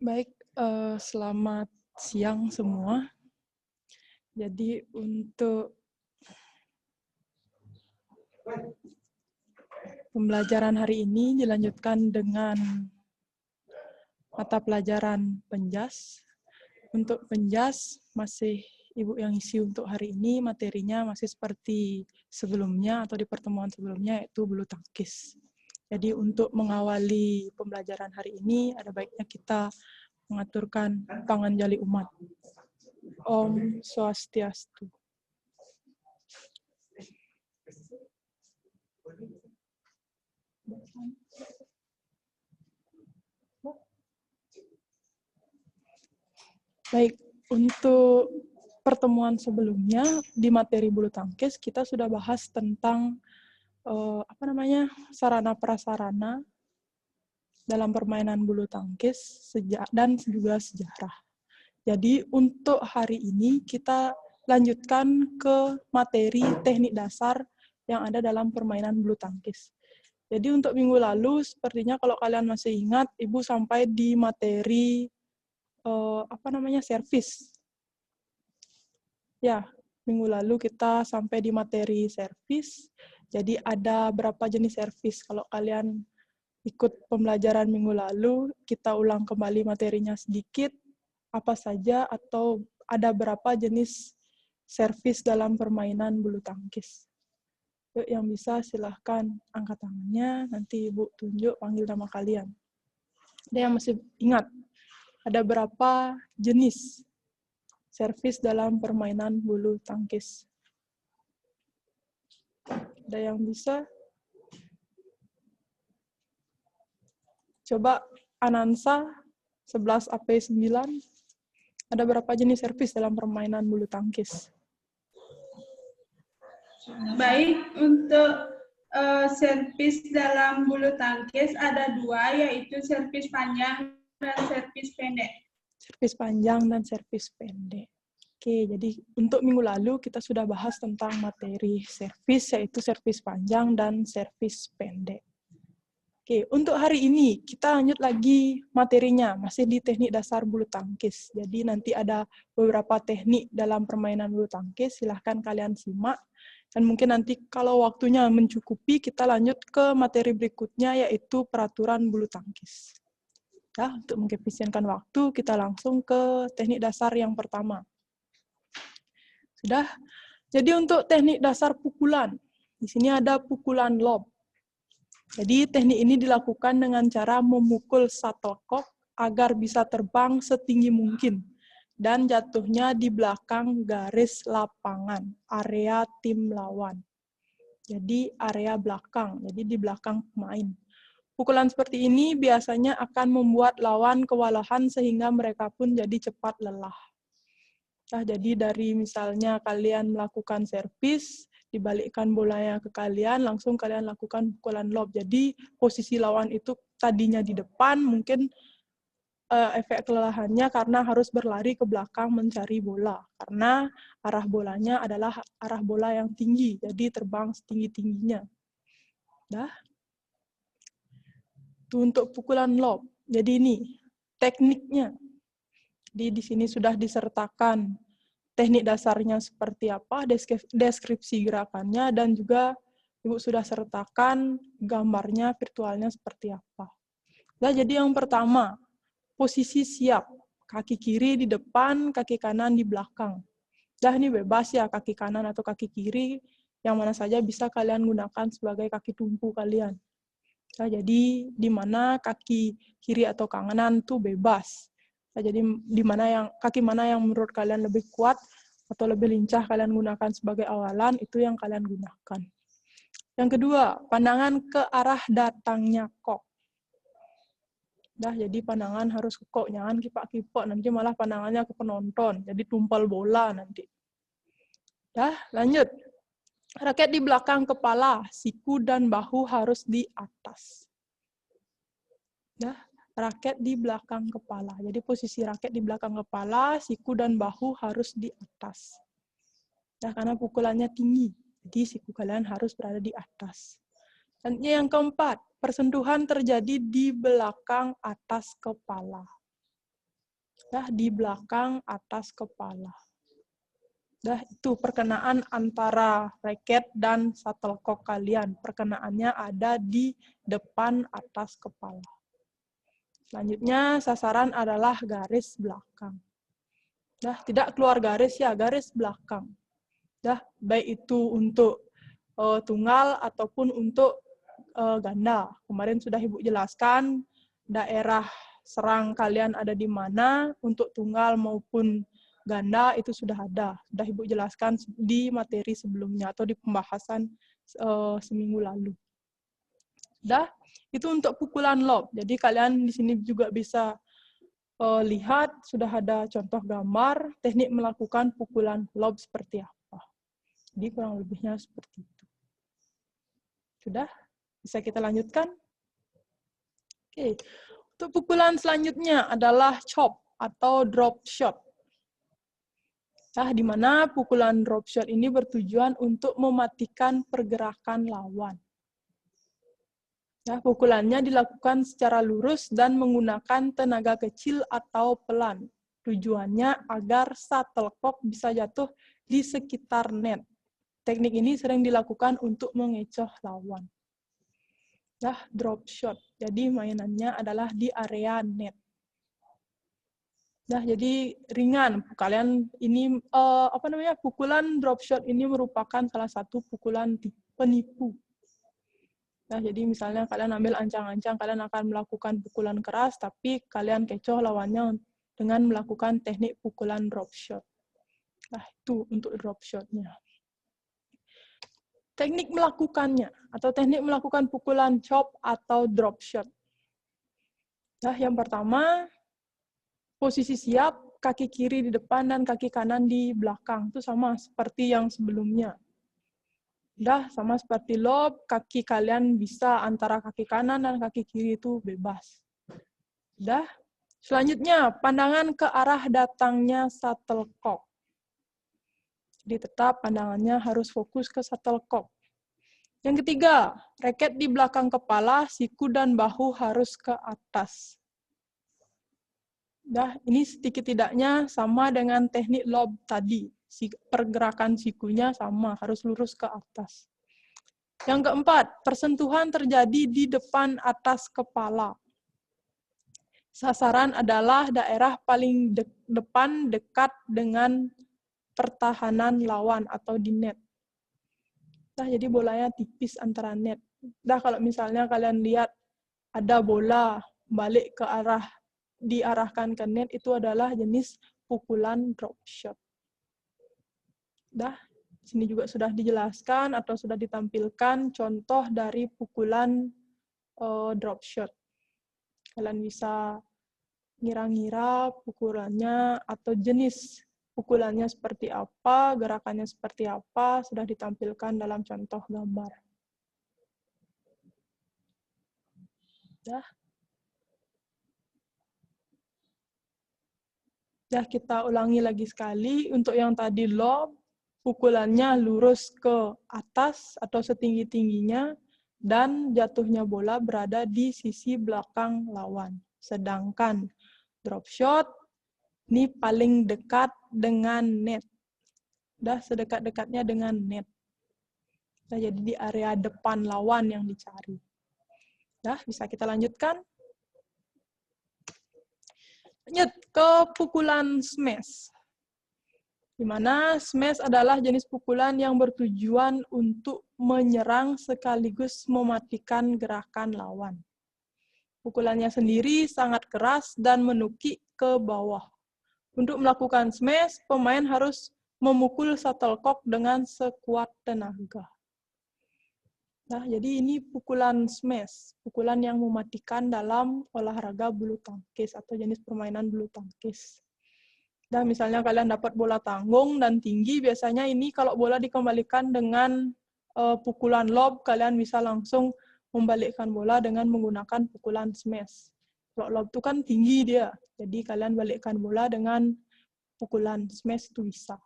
Baik, selamat siang semua. Jadi untuk pembelajaran hari ini dilanjutkan dengan mata pelajaran penjas. Untuk penjas masih Ibu yang isi untuk hari ini, materinya masih seperti sebelumnya atau di pertemuan sebelumnya, yaitu bulu tangkis. Jadi untuk mengawali pembelajaran hari ini, ada baiknya kita mengaturkan panganjali umat. Om Swastiastu. Baik, untuk pertemuan sebelumnya di materi bulu tangkis kita sudah bahas tentang sarana prasarana dalam permainan bulu tangkis dan juga sejarah. Jadi untuk hari ini kita lanjutkan ke materi teknik dasar yang ada dalam permainan bulu tangkis. Jadi untuk minggu lalu sepertinya kalau kalian masih ingat, Ibu sampai di materi servis. Ya, minggu lalu kita sampai di materi servis. Jadi ada berapa jenis servis. Kalau kalian ikut pembelajaran minggu lalu, kita ulang kembali materinya sedikit, apa saja atau ada berapa jenis servis dalam permainan bulu tangkis. Yuk, yang bisa silahkan angkat tangannya, nanti Ibu tunjuk panggil nama kalian. Ada yang masih ingat, ada berapa jenis servis dalam permainan bulu tangkis? Ada yang bisa? Coba Anansa 11 AP9. Ada berapa jenis servis dalam permainan bulu tangkis? Baik, untuk servis dalam bulu tangkis ada dua, yaitu servis panjang dan servis pendek. Servis panjang dan servis pendek. Oke, jadi untuk minggu lalu kita sudah bahas tentang materi servis, yaitu servis panjang dan servis pendek. Oke, untuk hari ini kita lanjut lagi materinya, masih di teknik dasar bulu tangkis. Jadi nanti ada beberapa teknik dalam permainan bulu tangkis, silahkan kalian simak. Dan mungkin nanti kalau waktunya mencukupi, kita lanjut ke materi berikutnya, yaitu peraturan bulu tangkis. Ya, untuk mengefisienkan waktu, kita langsung ke teknik dasar yang pertama. Sudah? Jadi untuk teknik dasar pukulan, di sini ada pukulan lob. Jadi teknik ini dilakukan dengan cara memukul shuttlecock agar bisa terbang setinggi mungkin dan jatuhnya di belakang garis lapangan, area tim lawan. Jadi area belakang, jadi di belakang pemain. Pukulan seperti ini biasanya akan membuat lawan kewalahan sehingga mereka pun jadi cepat lelah. Nah, jadi dari misalnya kalian melakukan servis, dibalikkan bolanya ke kalian, langsung kalian lakukan pukulan lob. Jadi posisi lawan itu tadinya di depan, mungkin efek kelelahannya karena harus berlari ke belakang mencari bola. Karena arah bolanya adalah arah bola yang tinggi, jadi terbang setinggi-tingginya. Dah. Itu untuk pukulan lob. Jadi ini tekniknya. Jadi di sini sudah disertakan teknik dasarnya seperti apa, deskripsi gerakannya, dan juga Ibu sudah sertakan gambarnya, virtualnya seperti apa. Nah, jadi yang pertama, posisi siap. Kaki kiri di depan, kaki kanan di belakang. Nah, ini bebas ya, kaki kanan atau kaki kiri, yang mana saja bisa kalian gunakan sebagai kaki tumpu kalian. Nah, jadi di mana kaki kiri atau kanan itu bebas. Nah, jadi kaki mana yang menurut kalian lebih kuat atau lebih lincah kalian gunakan sebagai awalan, itu yang kalian gunakan. Yang kedua, pandangan ke arah datangnya kok. Dah, jadi pandangan harus ke kok, jangan kipak-kipak, nanti malah pandangannya ke penonton, jadi tumpal bola nanti. Dah, lanjut. Raket di belakang kepala, siku dan bahu harus di atas. Dah, raket di belakang kepala. Jadi posisi raket di belakang kepala, siku dan bahu harus di atas. Nah, karena pukulannya tinggi, jadi siku kalian harus berada di atas. Dan yang keempat, persentuhan terjadi di belakang atas kepala. Dah di belakang atas kepala. Dah itu perkenaan antara raket dan shuttlecock kalian. Perkenaannya ada di depan atas kepala. Selanjutnya sasaran adalah garis belakang. Dah tidak keluar garis ya, garis belakang. Dah baik itu untuk tunggal ataupun untuk ganda. Kemarin sudah Ibu jelaskan daerah serang kalian ada di mana untuk tunggal maupun ganda itu sudah ada. Sudah Ibu jelaskan di materi sebelumnya atau di pembahasan seminggu lalu. Dah, itu untuk pukulan lob. Jadi kalian di sini juga bisa lihat sudah ada contoh gambar teknik melakukan pukulan lob seperti apa. Jadi kurang lebihnya seperti itu. Sudah? Bisa kita lanjutkan? Oke. Untuk pukulan selanjutnya adalah chop atau drop shot. Nah, di mana pukulan drop shot ini bertujuan untuk mematikan pergerakan lawan. Nah, pukulannya dilakukan secara lurus dan menggunakan tenaga kecil atau pelan. Tujuannya agar shuttlecock bisa jatuh di sekitar net. Teknik ini sering dilakukan untuk mengecoh lawan. Nah, drop shot. Jadi mainannya adalah di area net. Nah, jadi ringan. Kalian ini pukulan drop shot ini merupakan salah satu pukulan penipu. Nah, jadi misalnya kalian ambil ancang-ancang kalian akan melakukan pukulan keras, tapi kalian kecoh lawannya dengan melakukan teknik pukulan drop shot. Nah, itu untuk drop shot-nya. Teknik melakukannya atau teknik melakukan pukulan chop atau drop shot. Nah, yang pertama, posisi siap, kaki kiri di depan dan kaki kanan di belakang. Itu sama seperti yang sebelumnya. Udah sama seperti lob, kaki kalian bisa antara kaki kanan dan kaki kiri itu bebas. Udah. Selanjutnya, pandangan ke arah datangnya shuttlecock. Jadi tetap pandangannya harus fokus ke shuttlecock. Yang ketiga, raket di belakang kepala, siku dan bahu harus ke atas. Nah, ini sedikit tidaknya sama dengan teknik lob tadi. Pergerakan sikunya sama, harus lurus ke atas. Yang keempat, persentuhan terjadi di depan atas kepala. Sasaran adalah daerah paling depan dekat dengan pertahanan lawan atau di net. Nah, jadi bolanya tipis antara net. Nah, kalau misalnya kalian lihat ada bola balik ke arah diarahkan ke net, itu adalah jenis pukulan drop shot. Dah, sini juga sudah dijelaskan atau sudah ditampilkan contoh dari pukulan drop shot. Kalian bisa ngira-ngira pukulannya atau jenis pukulannya seperti apa, gerakannya seperti apa, sudah ditampilkan dalam contoh gambar. Dah. Ya, kita ulangi lagi sekali. Untuk yang tadi lob, pukulannya lurus ke atas atau setinggi-tingginya, dan jatuhnya bola berada di sisi belakang lawan. Sedangkan drop shot, ini paling dekat dengan net. Udah sedekat-dekatnya dengan net. Nah, jadi di area depan lawan yang dicari. Nah, bisa kita lanjutkan. Lanjut ke pukulan smash. Di mana smash adalah jenis pukulan yang bertujuan untuk menyerang sekaligus mematikan gerakan lawan. Pukulannya sendiri sangat keras dan menukik ke bawah. Untuk melakukan smash, pemain harus memukul shuttlecock dengan sekuat tenaga. Nah, jadi ini pukulan smash, pukulan yang mematikan dalam olahraga bulu tangkis atau jenis permainan bulu tangkis. Dan misalnya kalian dapat bola tanggung dan tinggi, biasanya ini kalau bola dikembalikan dengan pukulan lob, kalian bisa langsung membalikkan bola dengan menggunakan pukulan smash. Kalau lob itu kan tinggi dia, jadi kalian balikkan bola dengan pukulan smash itu bisa.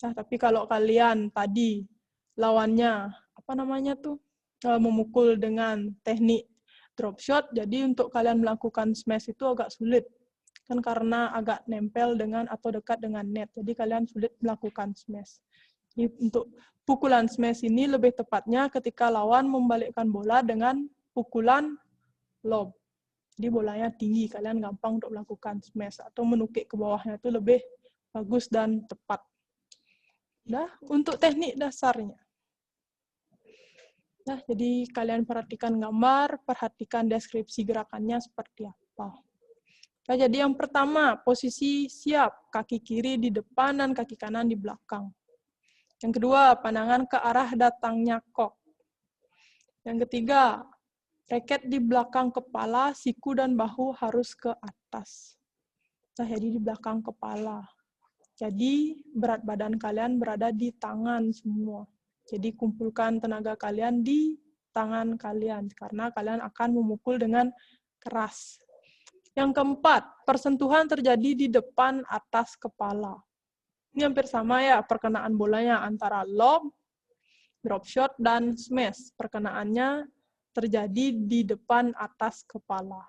Nah, tapi kalau kalian tadi lawannya memukul dengan teknik drop shot, jadi untuk kalian melakukan smash itu agak sulit. Kan karena agak nempel dengan atau dekat dengan net, jadi kalian sulit melakukan smash. Jadi untuk pukulan smash ini lebih tepatnya ketika lawan membalikkan bola dengan pukulan lob. Jadi bolanya tinggi, kalian gampang untuk melakukan smash atau menukik ke bawahnya itu lebih bagus dan tepat. Nah, untuk teknik dasarnya. Nah, jadi kalian perhatikan gambar, perhatikan deskripsi gerakannya seperti apa. Nah, jadi yang pertama, posisi siap, kaki kiri di depan dan kaki kanan di belakang. Yang kedua, pandangan ke arah datangnya kok. Yang ketiga, raket di belakang kepala, siku dan bahu harus ke atas. Nah, jadi di belakang kepala. Jadi berat badan kalian berada di tangan semua. Jadi kumpulkan tenaga kalian di tangan kalian, karena kalian akan memukul dengan keras. Yang keempat, persentuhan terjadi di depan atas kepala. Ini hampir sama ya perkenaan bolanya antara lob, drop shot, dan smash. Perkenaannya terjadi di depan atas kepala.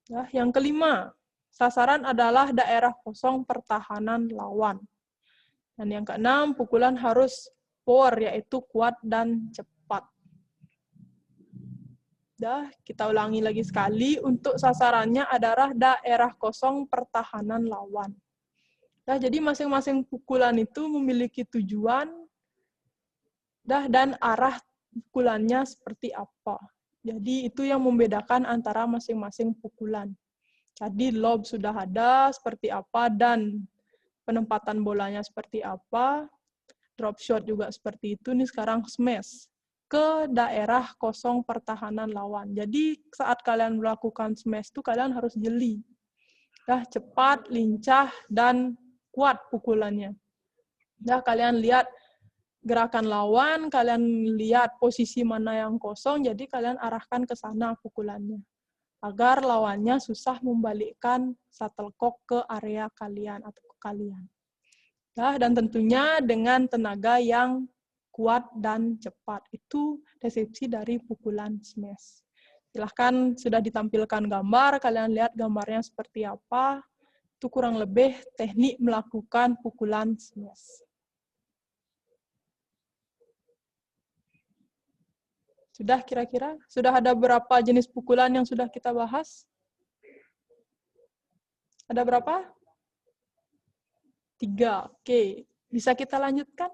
Nah, yang kelima, sasaran adalah daerah kosong pertahanan lawan. Dan yang keenam, pukulan harus power, yaitu kuat dan cepat. Dah, kita ulangi lagi sekali. Untuk sasarannya adalah daerah kosong pertahanan lawan. Dah, jadi masing-masing pukulan itu memiliki tujuan dan arah pukulannya seperti apa. Jadi itu yang membedakan antara masing-masing pukulan. Jadi lob sudah ada seperti apa dan penempatan bolanya seperti apa. Drop shot juga seperti itu. Nih sekarang smash ke daerah kosong pertahanan lawan. Jadi saat kalian melakukan smash itu kalian harus jeli. Dah cepat, lincah, dan kuat pukulannya. Dah kalian lihat gerakan lawan, kalian lihat posisi mana yang kosong, jadi kalian arahkan ke sana pukulannya. Agar lawannya susah membalikkan shuttlecock ke area kalian atau ke kalian. Nah, dan tentunya dengan tenaga yang kuat dan cepat. Itu deskripsi dari pukulan smash. Silahkan sudah ditampilkan gambar, kalian lihat gambarnya seperti apa. Itu kurang lebih teknik melakukan pukulan smash. Sudah kira-kira? Sudah ada berapa jenis pukulan yang sudah kita bahas? Ada berapa? 3. Oke. Bisa kita lanjutkan?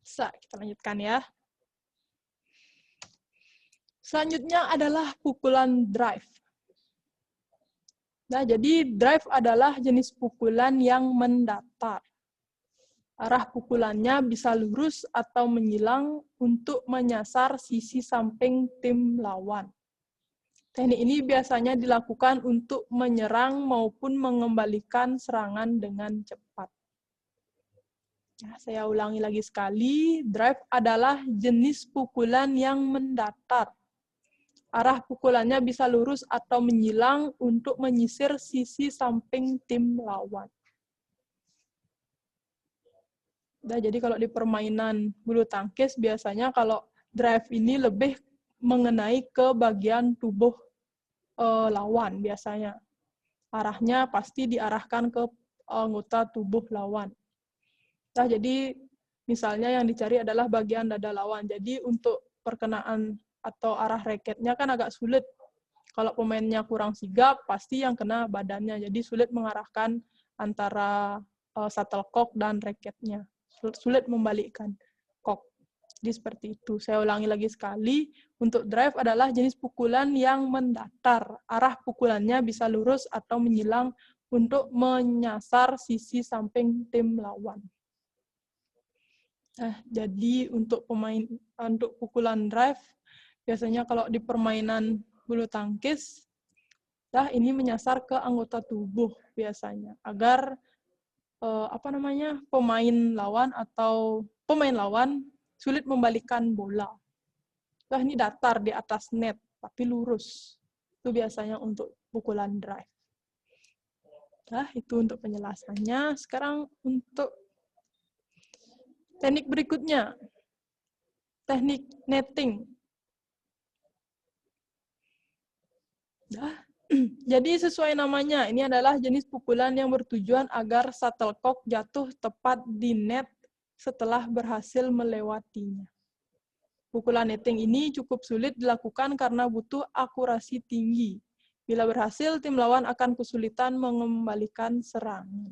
Bisa, kita lanjutkan ya. Selanjutnya adalah pukulan drive. Nah, jadi drive adalah jenis pukulan yang mendatar. Arah pukulannya bisa lurus atau menyilang untuk menyasar sisi samping tim lawan. Teknik ini biasanya dilakukan untuk menyerang maupun mengembalikan serangan dengan cepat. Nah, saya ulangi lagi sekali, drive adalah jenis pukulan yang mendatar. Arah pukulannya bisa lurus atau menyilang untuk menyisir sisi samping tim lawan. Nah, jadi kalau di permainan bulu tangkis, biasanya kalau drive ini lebih mengenai ke bagian tubuh lawan biasanya. Arahnya pasti diarahkan ke anggota tubuh lawan. Nah, jadi misalnya yang dicari adalah bagian dada lawan. Jadi untuk perkenaan atau arah raketnya kan agak sulit. Kalau pemainnya kurang sigap, pasti yang kena badannya. Jadi sulit mengarahkan antara shuttlecock dan raketnya. Sulit membalikkan kok. Jadi seperti itu. Saya ulangi lagi sekali. Untuk drive adalah jenis pukulan yang mendatar. Arah pukulannya bisa lurus atau menyilang untuk menyasar sisi samping tim lawan. Nah, jadi untuk pukulan drive, biasanya kalau di permainan bulu tangkis, ini menyasar ke anggota tubuh biasanya, agar pemain lawan sulit membalikkan bola. Ini datar di atas net, tapi lurus. Itu biasanya untuk pukulan drive. Nah, itu untuk penjelasannya. Sekarang untuk teknik berikutnya. teknik netting. Jadi sesuai namanya, ini adalah jenis pukulan yang bertujuan agar shuttlecock jatuh tepat di net setelah berhasil melewatinya. Pukulan netting ini cukup sulit dilakukan karena butuh akurasi tinggi. Bila berhasil, tim lawan akan kesulitan mengembalikan serangan.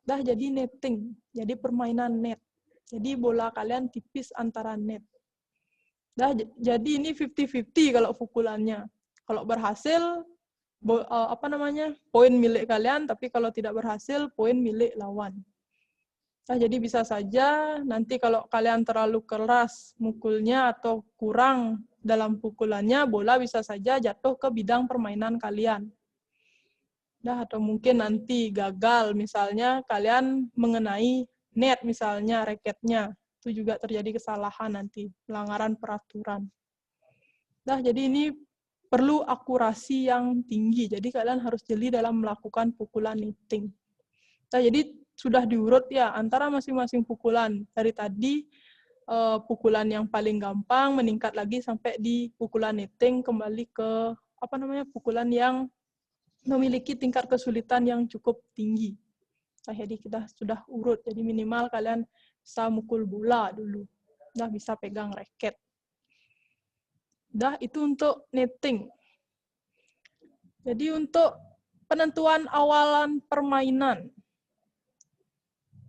Jadi netting, jadi permainan net. Jadi bola kalian tipis antara net. Jadi ini 50-50 kalau pukulannya. Kalau berhasil, poin milik kalian, tapi kalau tidak berhasil, poin milik lawan. Jadi bisa saja nanti kalau kalian terlalu keras mukulnya atau kurang dalam pukulannya, bola bisa saja jatuh ke bidang permainan kalian. Atau mungkin nanti gagal, misalnya kalian mengenai net misalnya, raketnya. Itu juga terjadi kesalahan nanti, pelanggaran peraturan. Jadi ini perlu akurasi yang tinggi, jadi kalian harus jeli dalam melakukan pukulan netting. Jadi sudah diurut ya antara masing-masing pukulan. Dari tadi pukulan yang paling gampang meningkat lagi sampai di pukulan netting kembali ke pukulan yang memiliki tingkat kesulitan yang cukup tinggi. Jadi kita sudah urut. Jadi minimal kalian bisa mukul bola dulu. Bisa pegang raket. Itu untuk netting. Jadi untuk penentuan awalan permainan.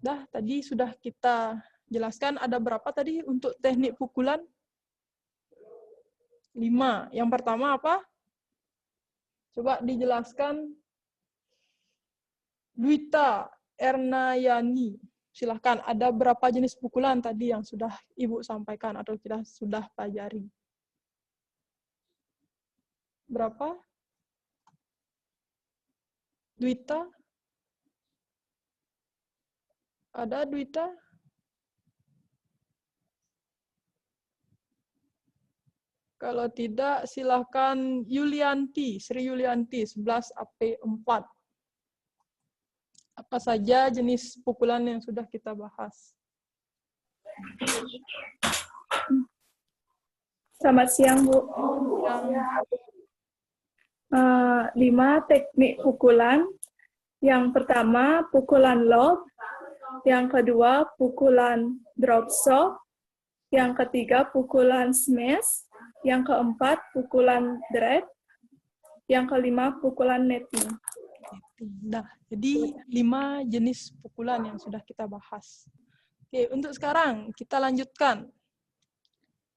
Tadi sudah kita jelaskan ada berapa tadi untuk teknik pukulan? 5. Yang pertama apa? Coba dijelaskan. Dwita Ernayani. Silahkan, ada berapa jenis pukulan tadi yang sudah Ibu sampaikan atau kita sudah pelajari? Berapa? Dwita? Ada Dwita? Kalau tidak, silahkan Yulianti, Sri Yulianti, 11 AP4. Apa saja jenis pukulan yang sudah kita bahas? Selamat siang, Bu. 5 teknik pukulan. Yang pertama, pukulan lob. Yang kedua, pukulan drop shot. Yang ketiga, pukulan smash. Yang keempat, pukulan drag. Yang kelima, pukulan netting. Jadi 5 jenis pukulan yang sudah kita bahas. Oke, untuk sekarang kita lanjutkan.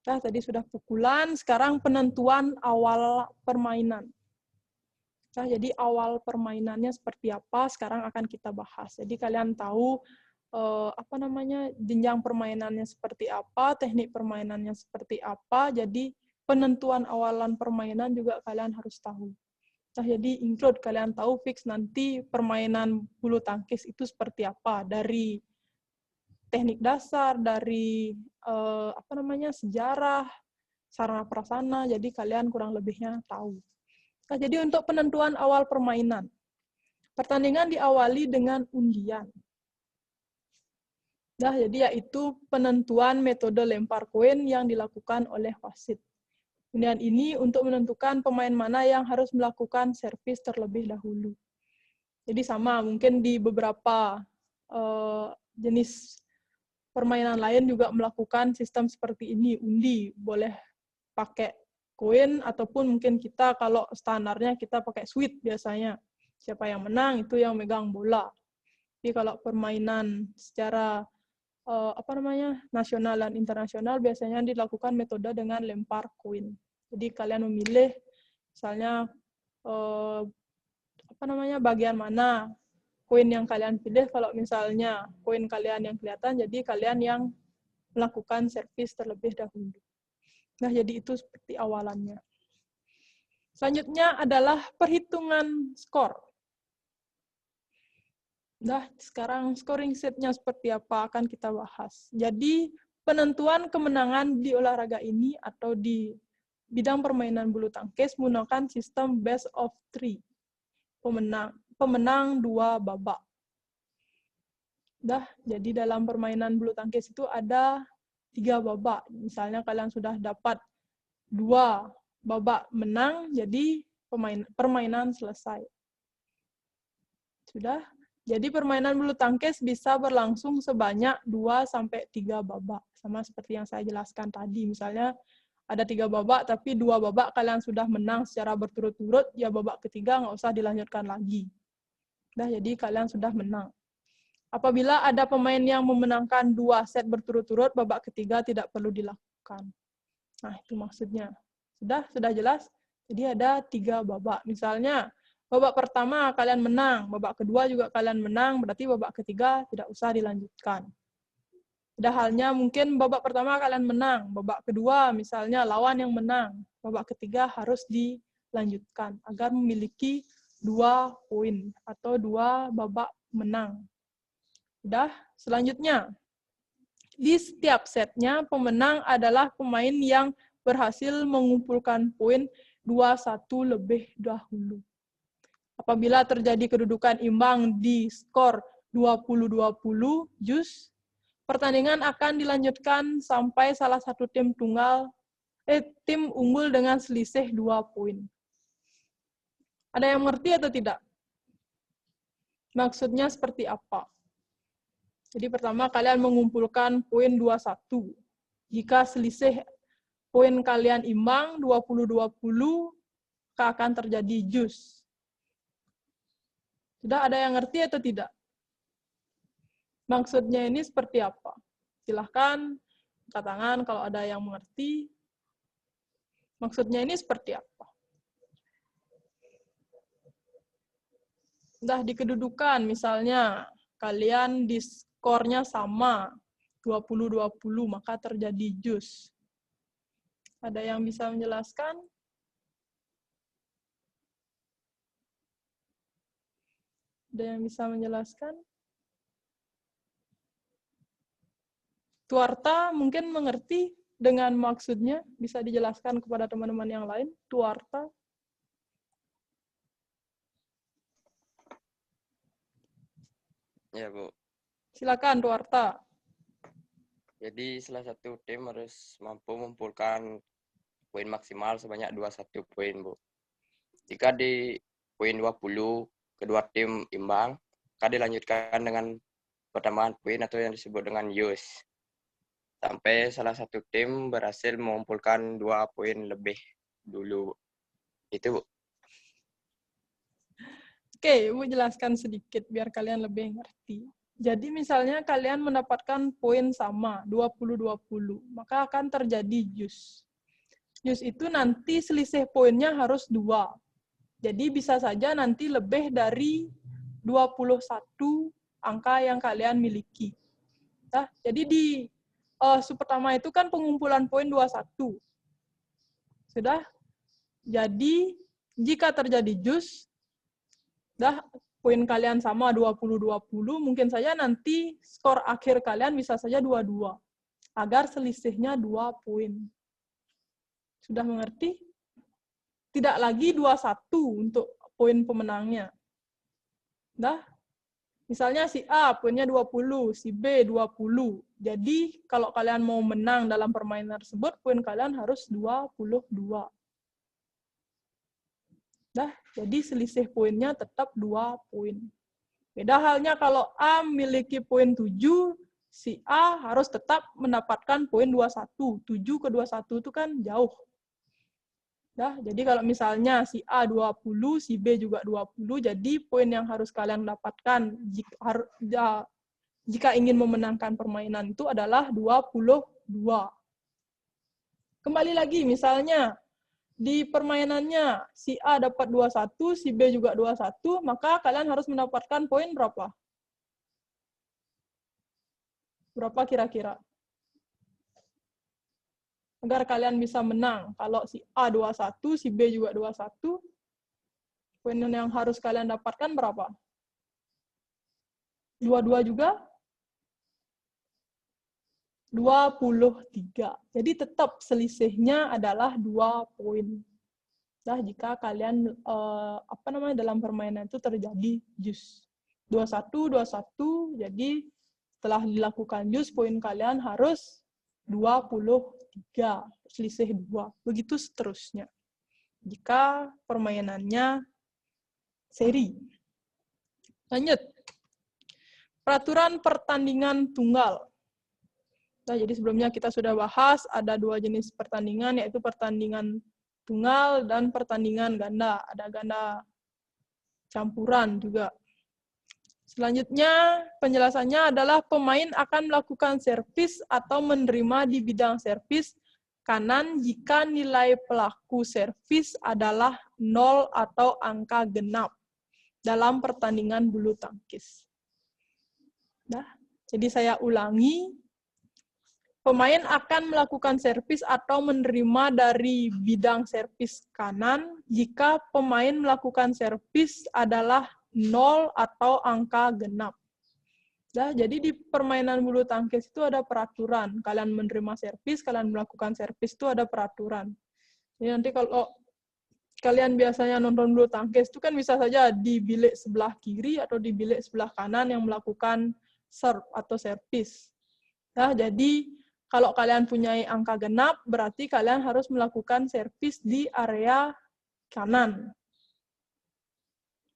Tadi sudah pukulan, sekarang penentuan awal permainan. Jadi awal permainannya seperti apa, sekarang akan kita bahas. Jadi kalian tahu jenjang permainannya seperti apa, teknik permainannya seperti apa. Jadi penentuan awalan permainan juga kalian harus tahu. Jadi include kalian tahu fix nanti permainan bulu tangkis itu seperti apa, dari teknik dasar, dari sejarah, sarana prasarana, jadi kalian kurang lebihnya tahu. Jadi untuk penentuan awal permainan, pertandingan diawali dengan undian. Jadi yaitu penentuan metode lempar koin yang dilakukan oleh wasit. Undian ini untuk menentukan pemain mana yang harus melakukan servis terlebih dahulu. Jadi sama, mungkin di beberapa jenis permainan lain juga melakukan sistem seperti ini, undi, boleh pakai koin, ataupun mungkin kita kalau standarnya kita pakai sweet biasanya. Siapa yang menang, itu yang megang bola. Jadi kalau permainan secara nasional dan internasional biasanya dilakukan metode dengan lempar koin. Jadi kalian memilih misalnya bagian mana koin yang kalian pilih. Kalau misalnya koin kalian yang kelihatan, jadi kalian yang melakukan servis terlebih dahulu. Jadi itu seperti awalannya. Selanjutnya adalah perhitungan skor. Sekarang scoring setnya seperti apa akan kita bahas. Jadi penentuan kemenangan di olahraga ini atau di bidang permainan bulu tangkis menggunakan sistem best of 3. Pemenang 2 babak. Jadi dalam permainan bulu tangkis itu ada 3 babak. Misalnya kalian sudah dapat 2 babak menang, jadi permainan selesai. Sudah? Jadi permainan bulu tangkis bisa berlangsung sebanyak 2-3 babak. Sama seperti yang saya jelaskan tadi. Misalnya ada 3 babak, tapi 2 babak kalian sudah menang secara berturut-turut, ya babak ketiga nggak usah dilanjutkan lagi. Nah, jadi kalian sudah menang. Apabila ada pemain yang memenangkan 2 set berturut-turut, babak ketiga tidak perlu dilakukan. Nah, itu maksudnya. Sudah jelas? Jadi ada 3 babak. Misalnya, babak pertama kalian menang, babak kedua juga kalian menang, berarti babak ketiga tidak usah dilanjutkan. Ada halnya mungkin babak pertama kalian menang, babak kedua misalnya lawan yang menang, babak ketiga harus dilanjutkan agar memiliki 2 poin atau 2 babak menang. Sudah, selanjutnya. Di setiap setnya, pemenang adalah pemain yang berhasil mengumpulkan poin 2-1 lebih dahulu. Apabila terjadi kedudukan imbang di skor 20-20 jus, pertandingan akan dilanjutkan sampai salah satu tim unggul dengan selisih 2 poin. Ada yang mengerti atau tidak? Maksudnya seperti apa? Jadi pertama kalian mengumpulkan poin 21. Jika selisih poin kalian imbang 20-20, maka akan terjadi jus. Sudah ada yang ngerti atau tidak? Maksudnya ini seperti apa? Silahkan angkat tangan kalau ada yang mengerti. Maksudnya ini seperti apa? Sudah di kedudukan, misalnya kalian di skornya sama, 20-20, maka terjadi jus. Ada yang bisa menjelaskan? Ada yang bisa menjelaskan? Tuarta mungkin mengerti dengan maksudnya, bisa dijelaskan kepada teman-teman yang lain. Tuarta. Ya, Bu. Silakan, Tuarta. Jadi salah satu tim harus mampu mengumpulkan poin maksimal sebanyak 21 poin, Bu. Jika di poin 20, kedua tim imbang, maka dilanjutkan dengan pertambahan poin atau yang disebut dengan use. Sampai salah satu tim berhasil mengumpulkan 2 poin lebih dulu. Itu, Bu. Oke, Ibu jelaskan sedikit biar kalian lebih ngerti. Jadi misalnya kalian mendapatkan poin sama, 20-20, maka akan terjadi jus. Jus itu nanti selisih poinnya harus 2. Jadi bisa saja nanti lebih dari 21 angka yang kalian miliki. Nah, jadi di pertama itu kan pengumpulan poin 21. Sudah? Jadi jika terjadi jus, poin kalian sama 20-20, mungkin saja nanti skor akhir kalian bisa saja 2-2. Agar selisihnya 2 poin. Sudah mengerti? Tidak lagi 2-1 untuk poin pemenangnya. Misalnya si A poinnya 20, si B 20. Jadi kalau kalian mau menang dalam permainan tersebut, poin kalian harus 22. Jadi selisih poinnya tetap 2 poin. Beda halnya kalau A memiliki poin 7, si A harus tetap mendapatkan poin 21. 7 ke 21 itu kan jauh. Jadi kalau misalnya si A 20, si B juga 20, jadi poin yang harus kalian dapatkan jika ingin memenangkan permainan itu adalah 22. Kembali lagi, misalnya di permainannya si A dapat 21, si B juga 21, maka kalian harus mendapatkan poin berapa? Berapa kira-kira? Agar kalian bisa menang. Kalau si A 21, si B juga 21, poin yang harus kalian dapatkan berapa? 22 juga? 23. Jadi tetap selisihnya adalah 2 poin. Jika kalian dalam permainan itu terjadi jus. 21, jadi setelah dilakukan jus, poin kalian harus 23, selisih 2. Begitu seterusnya. Jika permainannya seri. Lanjut. Peraturan pertandingan tunggal. Nah, jadi sebelumnya kita sudah bahas ada 2 jenis pertandingan, yaitu pertandingan tunggal dan pertandingan ganda. Ada ganda campuran juga. Selanjutnya, penjelasannya adalah pemain akan melakukan servis atau menerima di bidang servis kanan jika nilai pelaku servis adalah 0 atau angka genap dalam pertandingan bulu tangkis. Nah, jadi saya ulangi, pemain akan melakukan servis atau menerima dari bidang servis kanan jika pemain melakukan servis adalah 0 atau angka genap. Nah, jadi di permainan bulu tangkis itu ada peraturan. Kalian menerima servis, kalian melakukan servis itu ada peraturan. Jadi nanti kalau kalian biasanya nonton bulu tangkis itu kan bisa saja di bilik sebelah kiri atau di bilik sebelah kanan yang melakukan serve atau servis. Nah, jadi kalau kalian punya angka genap, berarti kalian harus melakukan servis di area kanan.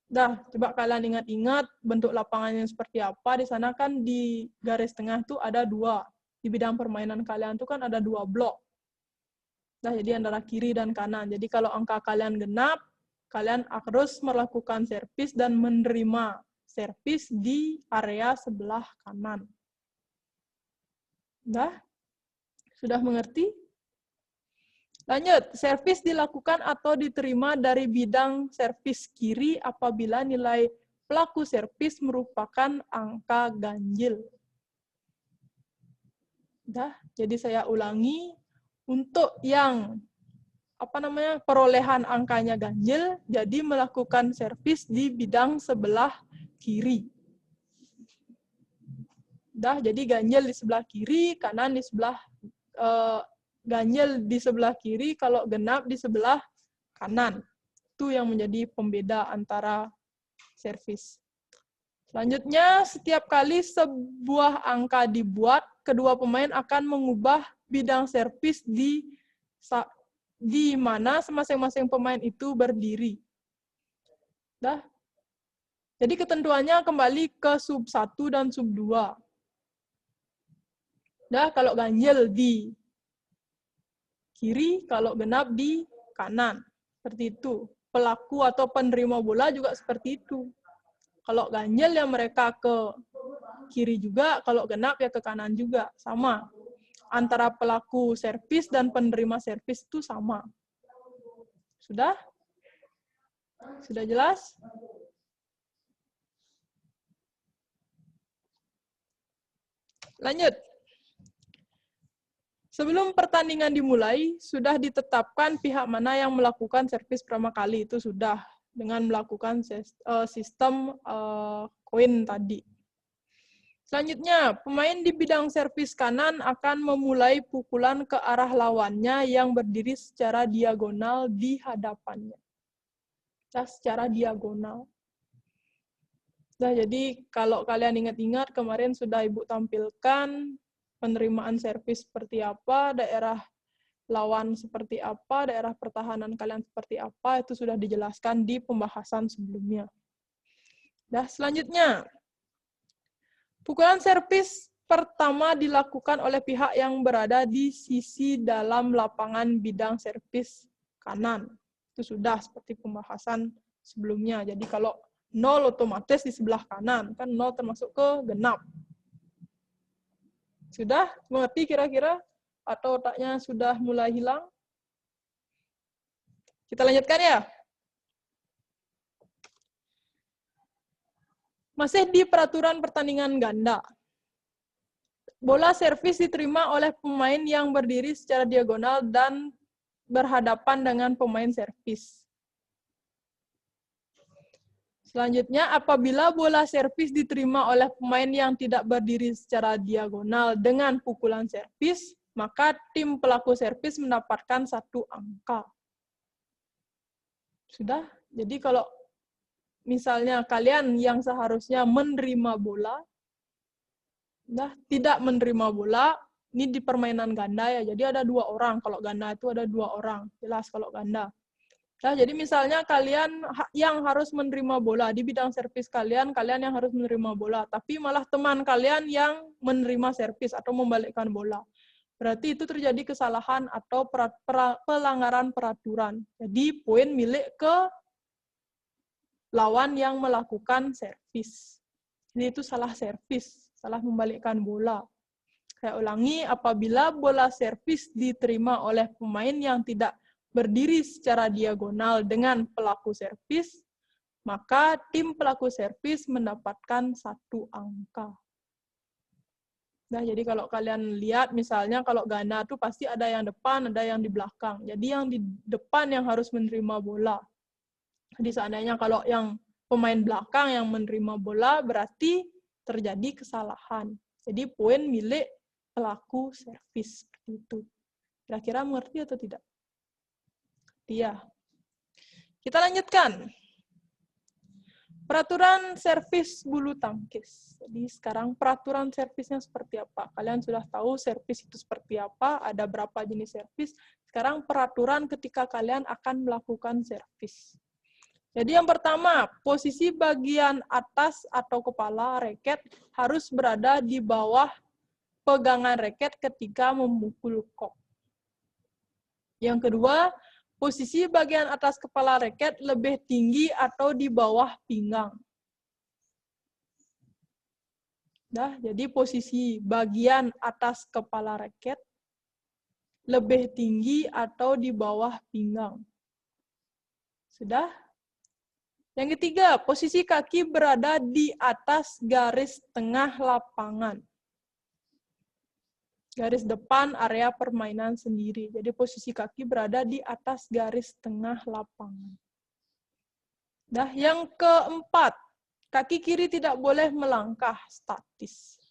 Dah, coba kalian ingat-ingat bentuk lapangannya seperti apa. Di sana kan di garis tengah tuh ada 2. Di bidang permainan kalian tuh kan ada 2 blok. Nah, jadi antara kiri dan kanan. Jadi kalau angka kalian genap, kalian harus melakukan servis dan menerima servis di area sebelah kanan. Dah? Sudah mengerti? Lanjut, servis dilakukan atau diterima dari bidang servis kiri apabila nilai pelaku servis merupakan angka ganjil. Dah, jadi saya ulangi, untuk yang perolehan angkanya ganjil, jadi melakukan servis di bidang sebelah kiri. Dah, jadi ganjil di sebelah kiri, kanan di sebelah ganjil di sebelah kiri, kalau genap di sebelah kanan. Itu yang menjadi pembeda antara servis. Selanjutnya, setiap kali sebuah angka dibuat, kedua pemain akan mengubah bidang servis di mana masing-masing pemain itu berdiri. Dah. Jadi ketentuannya kembali ke sub 1 dan sub 2. Dah, kalau ganjil di kiri, kalau genap di kanan. Seperti itu. Pelaku atau penerima bola juga seperti itu. Kalau ganjil ya mereka ke kiri juga, kalau genap ya ke kanan juga. Sama. Antara pelaku servis dan penerima servis itu sama. Sudah? Sudah jelas? Lanjut. Sebelum pertandingan dimulai, sudah ditetapkan pihak mana yang melakukan servis pertama kali. Itu sudah dengan melakukan sistem koin tadi. Selanjutnya, pemain di bidang servis kanan akan memulai pukulan ke arah lawannya yang berdiri secara diagonal di hadapannya. Nah, secara diagonal. Nah, jadi kalau kalian ingat-ingat, kemarin sudah Ibu tampilkan penerimaan servis seperti apa, daerah lawan seperti apa, daerah pertahanan kalian seperti apa, itu sudah dijelaskan di pembahasan sebelumnya. Nah, selanjutnya, pukulan servis pertama dilakukan oleh pihak yang berada di sisi dalam lapangan bidang servis kanan. Itu sudah seperti pembahasan sebelumnya. Jadi kalau 0 otomatis di sebelah kanan, kan 0 termasuk ke genap. Sudah mengerti kira-kira? Atau otaknya sudah mulai hilang? Kita lanjutkan ya. Masih di peraturan pertandingan ganda. Bola servis diterima oleh pemain yang berdiri secara diagonal dan berhadapan dengan pemain servis. Selanjutnya, apabila bola servis diterima oleh pemain yang tidak berdiri secara diagonal dengan pukulan servis, maka tim pelaku servis mendapatkan 1 angka. Sudah? Jadi kalau misalnya kalian yang seharusnya menerima bola, tidak menerima bola, Ini di permainan ganda ya, jadi ada 2 orang. Kalau ganda itu ada 2 orang, jelas kalau ganda. Nah, jadi misalnya kalian yang harus menerima bola, di bidang servis kalian yang harus menerima bola, tapi malah teman kalian yang menerima servis atau membalikkan bola. Berarti itu terjadi kesalahan atau pelanggaran peraturan. Jadi poin milik ke lawan yang melakukan servis. Jadi itu salah servis, salah membalikkan bola. Saya ulangi, apabila bola servis diterima oleh pemain yang tidak berdiri secara diagonal dengan pelaku servis, maka tim pelaku servis mendapatkan 1 angka. Nah, jadi kalau kalian lihat, misalnya kalau ganda itu pasti ada yang depan, ada yang di belakang. Jadi yang di depan yang harus menerima bola. Jadi seandainya kalau yang pemain belakang yang menerima bola, berarti terjadi kesalahan. Jadi poin milik pelaku servis seperti itu. Kira-kira mengerti atau tidak? Iya. Kita lanjutkan. Peraturan servis bulu tangkis. Jadi sekarang peraturan servisnya seperti apa? Kalian sudah tahu servis itu seperti apa, ada berapa jenis servis. Sekarang peraturan ketika kalian akan melakukan servis. Jadi yang pertama, posisi bagian atas atau kepala raket harus berada di bawah pegangan raket ketika memukul kok. Yang kedua, posisi bagian atas kepala raket lebih tinggi atau di bawah pinggang. Nah, jadi posisi bagian atas kepala raket lebih tinggi atau di bawah pinggang. Sudah? Yang ketiga, posisi kaki berada di atas garis tengah lapangan. Garis depan area permainan sendiri. Jadi posisi kaki berada di atas garis tengah lapangan. Nah, yang keempat, kaki kiri tidak boleh melangkah statis.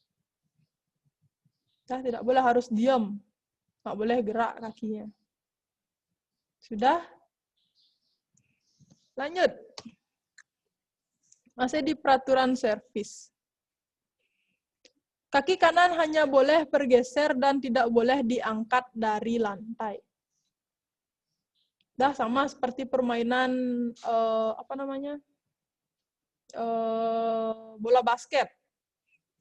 Nah, tidak boleh harus diam. Nggak boleh gerak kakinya. Sudah? Lanjut. Masih di peraturan servis. Kaki kanan hanya boleh bergeser dan tidak boleh diangkat dari lantai. Dah sama seperti permainan bola basket.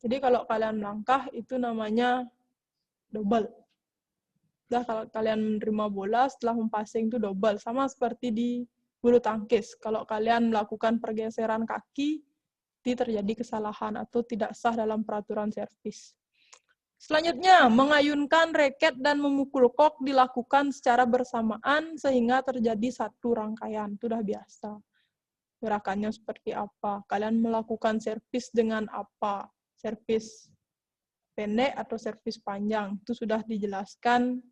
Jadi kalau kalian melangkah itu namanya double. Dah kalau kalian menerima bola setelah mempassing itu double. Sama seperti di bulu tangkis. Kalau kalian melakukan pergeseran kaki, terjadi kesalahan atau tidak sah dalam peraturan servis. Selanjutnya, mengayunkan raket dan memukul kok dilakukan secara bersamaan sehingga terjadi satu rangkaian. Itu sudah biasa. Gerakannya seperti apa? Kalian melakukan servis dengan apa? Servis pendek atau servis panjang? Itu sudah dijelaskan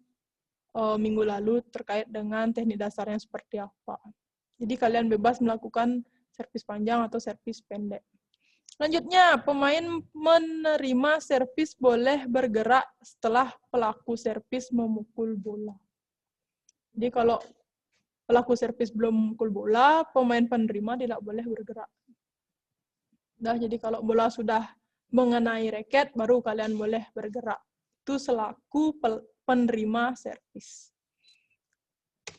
minggu lalu terkait dengan teknik dasarnya seperti apa. Jadi kalian bebas melakukan servis panjang atau servis pendek. Selanjutnya, pemain menerima servis boleh bergerak setelah pelaku servis memukul bola. Jadi kalau pelaku servis belum memukul bola, pemain penerima tidak boleh bergerak. Nah, jadi kalau bola sudah mengenai raket, baru kalian boleh bergerak. Itu selaku penerima servis.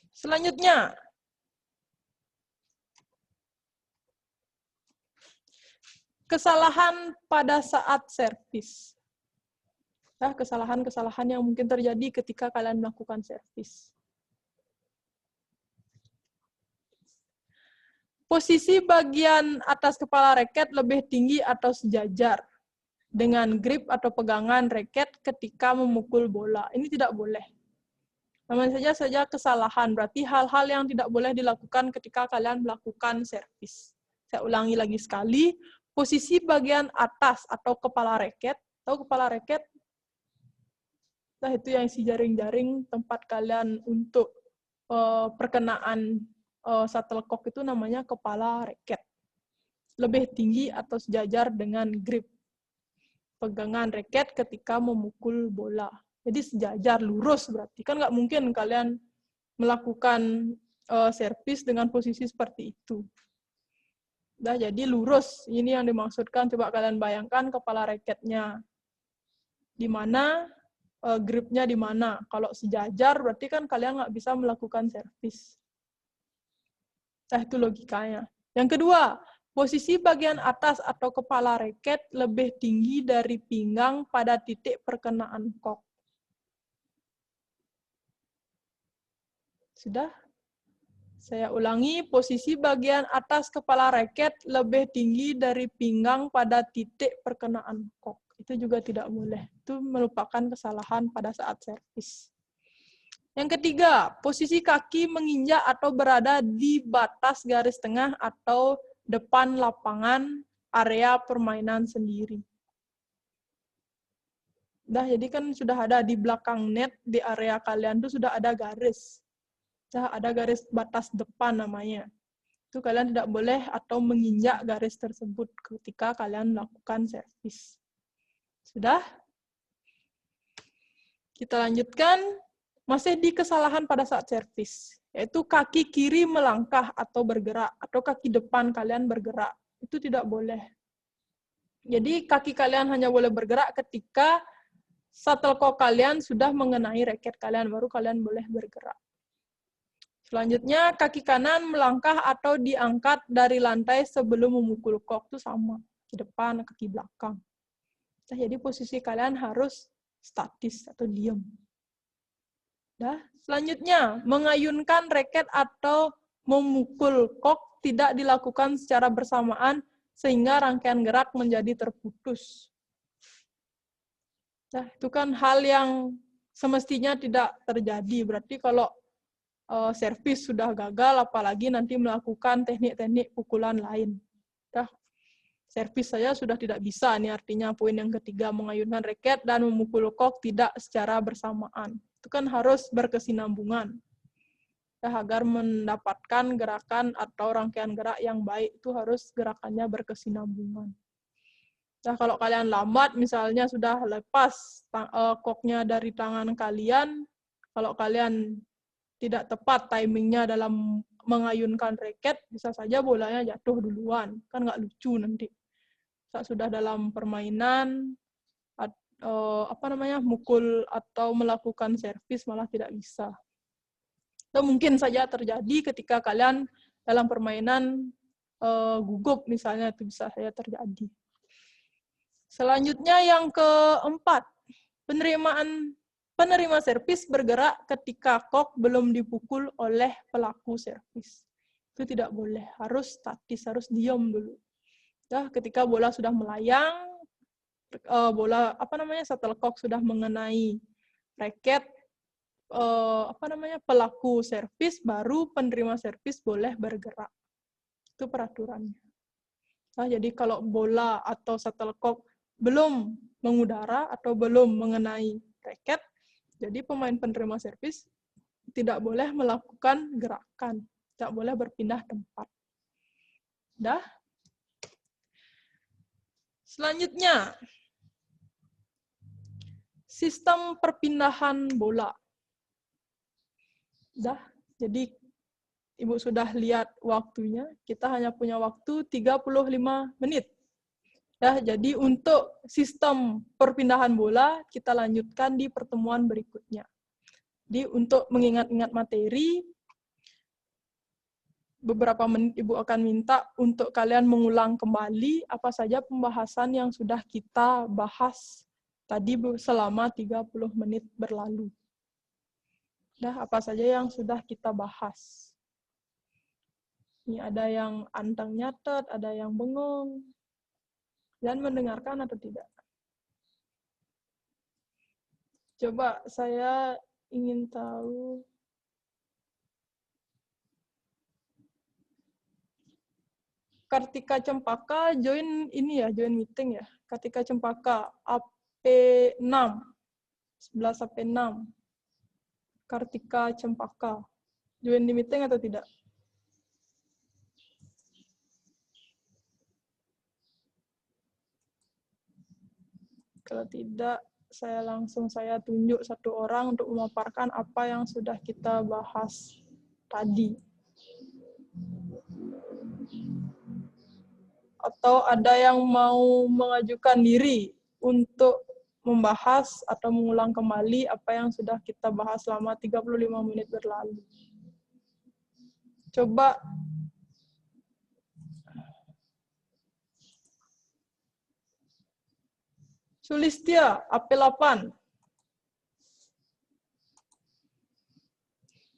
Selanjutnya, kesalahan pada saat servis. Nah, kesalahan-kesalahan yang mungkin terjadi ketika kalian melakukan servis. Posisi bagian atas kepala raket lebih tinggi atau sejajar dengan grip atau pegangan raket ketika memukul bola. Ini tidak boleh. Namanya saja kesalahan, berarti hal-hal yang tidak boleh dilakukan ketika kalian melakukan servis. Saya ulangi lagi sekali. Posisi bagian atas atau kepala raket, tahu kepala raket? Nah, itu yang isi jaring-jaring tempat kalian untuk perkenaan shuttlecock itu namanya kepala raket. Lebih tinggi atau sejajar dengan grip pegangan raket ketika memukul bola. Jadi sejajar, lurus berarti. Kan nggak mungkin kalian melakukan servis dengan posisi seperti itu. Nah, jadi lurus, ini yang dimaksudkan. Coba kalian bayangkan kepala raketnya di mana, gripnya di mana. Kalau sejajar berarti kan kalian nggak bisa melakukan servis. Itu logikanya. Yang kedua, posisi bagian atas atau kepala raket lebih tinggi dari pinggang pada titik perkenaan kok. Sudah? Saya ulangi, posisi bagian atas kepala raket lebih tinggi dari pinggang pada titik perkenaan kok. Itu juga tidak boleh. Itu merupakan kesalahan pada saat servis. Yang ketiga, posisi kaki menginjak atau berada di batas garis tengah atau depan lapangan area permainan sendiri. Jadi kan sudah ada di belakang net, di area kalian tuh sudah ada garis. Ada garis batas depan namanya. Itu kalian tidak boleh atau menginjak garis tersebut ketika kalian melakukan servis. Sudah? Kita lanjutkan. Masih di kesalahan pada saat servis, yaitu kaki kiri melangkah atau bergerak, atau kaki depan kalian bergerak. Itu tidak boleh. Jadi kaki kalian hanya boleh bergerak ketika shuttlecock kalian sudah mengenai raket kalian, baru kalian boleh bergerak. Selanjutnya, kaki kanan melangkah atau diangkat dari lantai sebelum memukul kok. Itu sama, kaki depan, kaki belakang. Jadi posisi kalian harus statis atau diam. Selanjutnya, mengayunkan raket atau memukul kok tidak dilakukan secara bersamaan sehingga rangkaian gerak menjadi terputus. Itu kan hal yang semestinya tidak terjadi. Berarti kalau servis sudah gagal, apalagi nanti melakukan teknik-teknik pukulan lain. Servis saya sudah tidak bisa. Ini artinya poin yang ketiga, mengayunkan raket dan memukul kok tidak secara bersamaan. Itu kan harus berkesinambungan. Agar mendapatkan gerakan atau rangkaian gerak yang baik, itu harus gerakannya berkesinambungan. Kalau kalian lambat, misalnya sudah lepas koknya dari tangan kalian, kalau kalian tidak tepat timingnya dalam mengayunkan raket, bisa saja bolanya jatuh duluan. Kan nggak lucu nanti. Saat sudah dalam permainan, mukul atau melakukan servis malah tidak bisa. Atau mungkin saja terjadi ketika kalian dalam permainan gugup misalnya, itu bisa saja terjadi. Selanjutnya yang keempat, penerima servis bergerak ketika kok belum dipukul oleh pelaku servis. Itu tidak boleh, harus statis, harus diam dulu. Ketika bola sudah melayang, shuttlecock sudah mengenai raket pelaku servis, baru penerima servis boleh bergerak. Itu peraturannya. Jadi kalau bola atau shuttlecock belum mengudara atau belum mengenai raket, jadi pemain penerima servis tidak boleh melakukan gerakan, tidak boleh berpindah tempat. Selanjutnya, sistem perpindahan bola. Jadi Ibu sudah lihat waktunya, kita hanya punya waktu 35 menit. Jadi untuk sistem perpindahan bola, kita lanjutkan di pertemuan berikutnya. Jadi untuk mengingat-ingat materi, beberapa menit Ibu akan minta untuk kalian mengulang kembali apa saja pembahasan yang sudah kita bahas tadi selama 30 menit berlalu. Apa saja yang sudah kita bahas. Ini ada yang anteng nyatet, ada yang bengong. Dan mendengarkan atau tidak? Coba saya ingin tahu. Kartika Cempaka join ini ya, join meeting ya. Kartika Cempaka AP6 11 sampai 6. Kartika Cempaka join di meeting atau tidak? Kalau tidak, saya tunjuk satu orang untuk memaparkan apa yang sudah kita bahas tadi. Atau ada yang mau mengajukan diri untuk membahas atau mengulang kembali apa yang sudah kita bahas selama 35 menit berlalu. Coba Sulistia, AP8.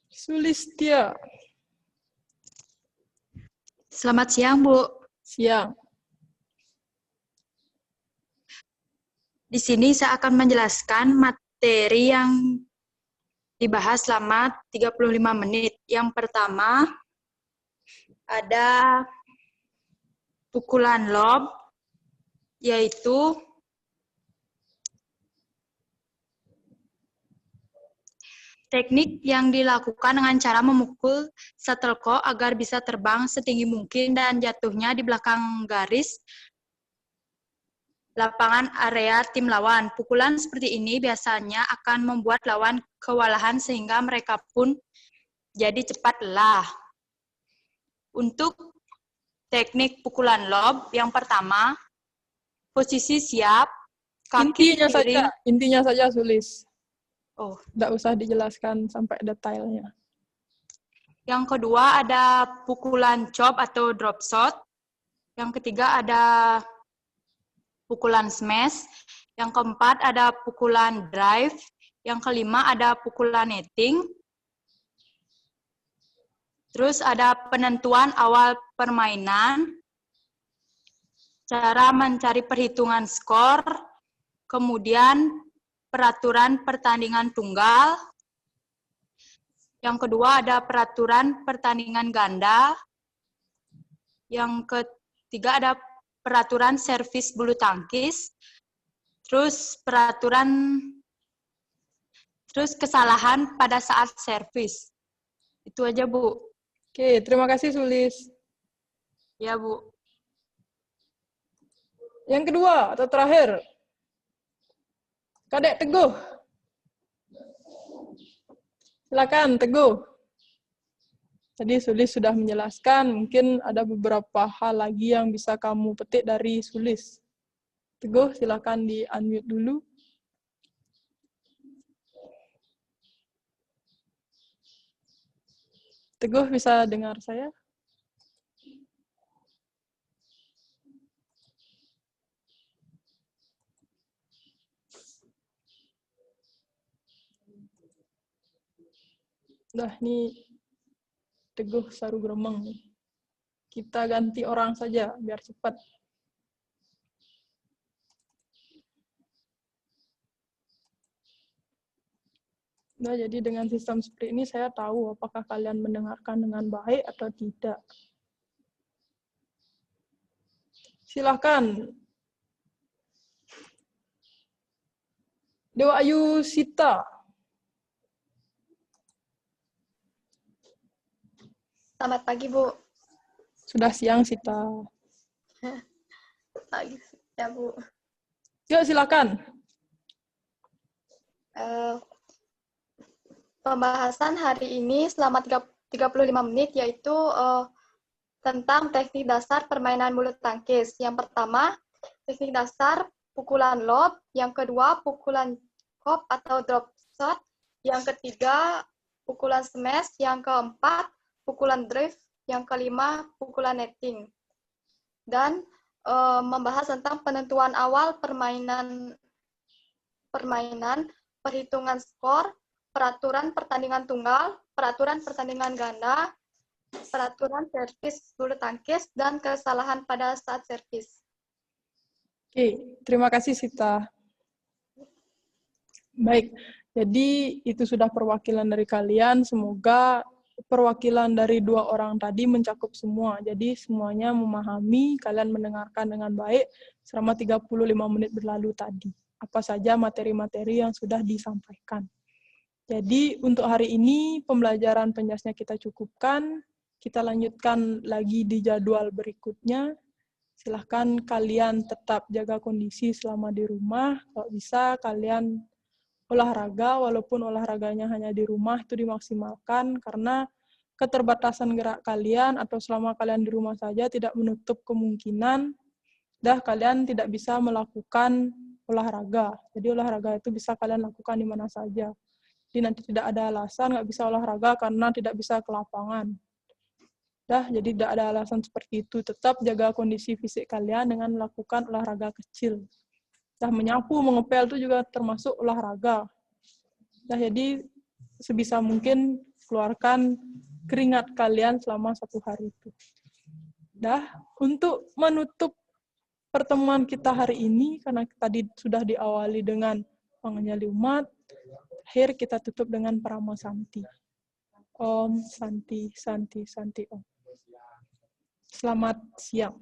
Sulistia. Selamat siang, Bu. Siang. Di sini saya akan menjelaskan materi yang dibahas selama 35 menit. Yang pertama, ada pukulan lob, yaitu teknik yang dilakukan dengan cara memukul shuttlecock agar bisa terbang setinggi mungkin dan jatuhnya di belakang garis lapangan area tim lawan. Pukulan seperti ini biasanya akan membuat lawan kewalahan sehingga mereka pun jadi cepat lelah. Untuk teknik pukulan lob, yang pertama, posisi siap, kaki kiri. Intinya saja Sulis. Oh, Tidak usah dijelaskan sampai detailnya. Yang kedua ada pukulan chop atau drop shot. Yang ketiga ada pukulan smash. Yang keempat ada pukulan drive. Yang kelima ada pukulan netting. Terus ada penentuan awal permainan, cara mencari perhitungan skor, kemudian peraturan pertandingan tunggal. Yang kedua ada peraturan pertandingan ganda. Yang ketiga ada peraturan servis bulu tangkis. Terus kesalahan pada saat servis. Itu aja, Bu. Oke, terima kasih Sulis. Ya, Bu. Yang kedua atau terakhir, Kadek Teguh. Silakan Teguh. Tadi Sulis sudah menjelaskan, mungkin ada beberapa hal lagi yang bisa kamu petik dari Sulis. Teguh, silakan di-unmute dulu. Teguh, bisa dengar saya? Udah, ini Teguh Saru Gremeng. Kita ganti orang saja, biar cepat. Nah, jadi dengan sistem seperti ini saya tahu apakah kalian mendengarkan dengan baik atau tidak. Silahkan. Dewa Ayu Sita. Selamat pagi, Bu. Sudah siang, Sita. Pagi, ya, Bu. Yuk, silakan. Pembahasan hari ini selama 35 menit yaitu tentang teknik dasar permainan bulu tangkis. Yang pertama, teknik dasar pukulan lob. Yang kedua, pukulan kop atau drop shot. Yang ketiga, pukulan smash. Yang keempat, pukulan drive. Yang kelima, pukulan netting. Dan membahas tentang penentuan awal permainan, perhitungan skor, peraturan pertandingan tunggal, peraturan pertandingan ganda, peraturan servis bulu tangkis, dan kesalahan pada saat servis. Oke, terima kasih Sita. Baik, jadi itu sudah perwakilan dari kalian. Semoga perwakilan dari dua orang tadi mencakup semua. Jadi semuanya memahami, kalian mendengarkan dengan baik selama 35 menit berlalu tadi. Apa saja materi-materi yang sudah disampaikan. Jadi untuk hari ini pembelajaran penjasnya kita cukupkan. Kita lanjutkan lagi di jadwal berikutnya. Silahkan kalian tetap jaga kondisi selama di rumah. Kalau bisa kalian olahraga, walaupun olahraganya hanya di rumah itu dimaksimalkan karena keterbatasan gerak kalian atau selama kalian di rumah saja tidak menutup kemungkinan kalian tidak bisa melakukan olahraga. Jadi olahraga itu bisa kalian lakukan di mana saja. Jadi nanti tidak ada alasan nggak bisa olahraga karena tidak bisa ke lapangan. Jadi tidak ada alasan seperti itu. Tetap jaga kondisi fisik kalian dengan melakukan olahraga kecil. Menyapu, mengepel itu juga termasuk olahraga. Jadi sebisa mungkin keluarkan keringat kalian selama 1 hari itu. Untuk menutup pertemuan kita hari ini, karena tadi sudah diawali dengan mengenali umat, akhir kita tutup dengan Parama Santi. Om Santi Santi Santi Om. Selamat siang.